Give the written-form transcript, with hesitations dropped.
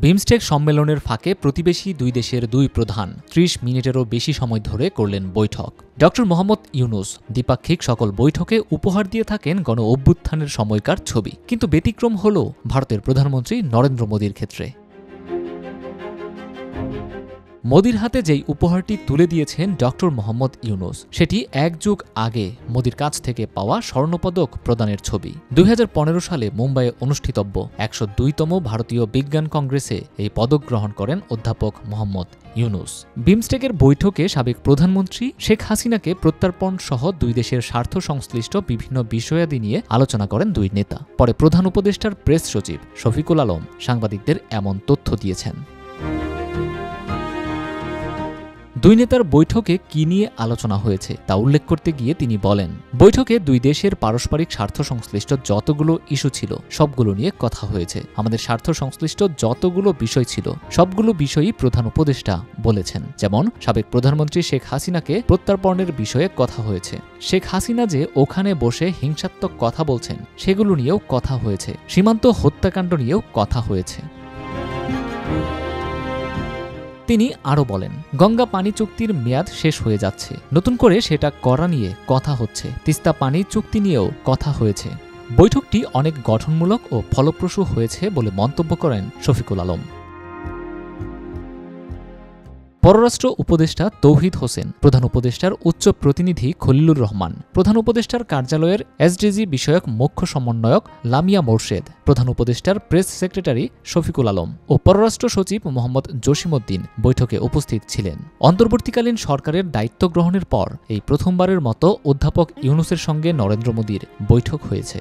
বিমস্টেক সম্মেলনের ফাঁকে প্রতিবেশী দুই দেশের দুই প্রধান ৩০ মিনিটেরও বেশি সময় ধরে করলেন বৈঠক। ড মোহাম্মদ ইউনূস দ্বিপাক্ষিক সকল বৈঠকে উপহার দিয়ে থাকেন গণ অভ্যুত্থানের সময়কার ছবি, কিন্তু ব্যতিক্রম হল ভারতের প্রধানমন্ত্রী নরেন্দ্র মোদীর ক্ষেত্রে। মোদীর হাতে যেই উপহারটি তুলে দিয়েছেন ড মোহাম্মদ ইউনূস, সেটি এক যুগ আগে মোদীর কাছ থেকে পাওয়া স্বর্ণপদক প্রদানের ছবি। ২০১৫ সালে মুম্বাইয়ে অনুষ্ঠিতব্য ১০২তম ভারতীয় বিজ্ঞান কংগ্রেসে এই পদক গ্রহণ করেন অধ্যাপক মোহাম্মদ ইউনূস। বিমস্টেকের বৈঠকে সাবেক প্রধানমন্ত্রী শেখ হাসিনাকে প্রত্যর্পণ সহ দুই দেশের স্বার্থ সংশ্লিষ্ট বিভিন্ন বিষয়াদি নিয়ে আলোচনা করেন দুই নেতা। পরে প্রধান উপদেষ্টার প্রেস সচিব শফিকুল আলম সাংবাদিকদের এমন তথ্য দিয়েছেন। দুই নেতার বৈঠকে কি নিয়ে আলোচনা হয়েছে তা উল্লেখ করতে গিয়ে তিনি বলেন, বৈঠকে দুই দেশের পারস্পরিক স্বার্থ সংশ্লিষ্ট যতগুলো ইস্যু ছিল সবগুলো নিয়ে কথা হয়েছে। আমাদের স্বার্থ সংশ্লিষ্ট যতগুলো বিষয় ছিল সবগুলো বিষয়ই প্রধান উপদেষ্টা বলেছেন। যেমন সাবেক প্রধানমন্ত্রী শেখ হাসিনাকে প্রত্যর্পণের বিষয়ে কথা হয়েছে, শেখ হাসিনা যে ওখানে বসে হিংসাত্মক কথা বলছেন সেগুলো নিয়েও কথা হয়েছে, সীমান্ত হত্যাকাণ্ড নিয়েও কথা হয়েছে। তিনি আরও বলেন, গঙ্গা পানি চুক্তির মেয়াদ শেষ হয়ে যাচ্ছে, নতুন করে সেটা করা নিয়ে কথা হচ্ছে। তিস্তা পানি চুক্তি নিয়েও কথা হয়েছে। বৈঠকটি অনেক গঠনমূলক ও ফলপ্রসূ হয়েছে বলে মন্তব্য করেন শফিকুল আলম। পররাষ্ট্র উপদেষ্টা তৌহিদ হোসেন, প্রধান উপদেষ্টার উচ্চ প্রতিনিধি খলিলুর রহমান, প্রধান উপদেষ্টার কার্যালয়ের এসডিজি বিষয়ক মুখ্য সমন্বয়ক লামিয়া মোরশেদ, প্রধান উপদেষ্টার প্রেস সেক্রেটারি শফিকুল আলম ও পররাষ্ট্র সচিব মোহাম্মদ জসিমউদ্দিন বৈঠকে উপস্থিত ছিলেন। অন্তর্বর্তীকালীন সরকারের দায়িত্ব গ্রহণের পর এই প্রথমবারের মতো অধ্যাপক ইউনূসের সঙ্গে নরেন্দ্র মোদীর বৈঠক হয়েছে।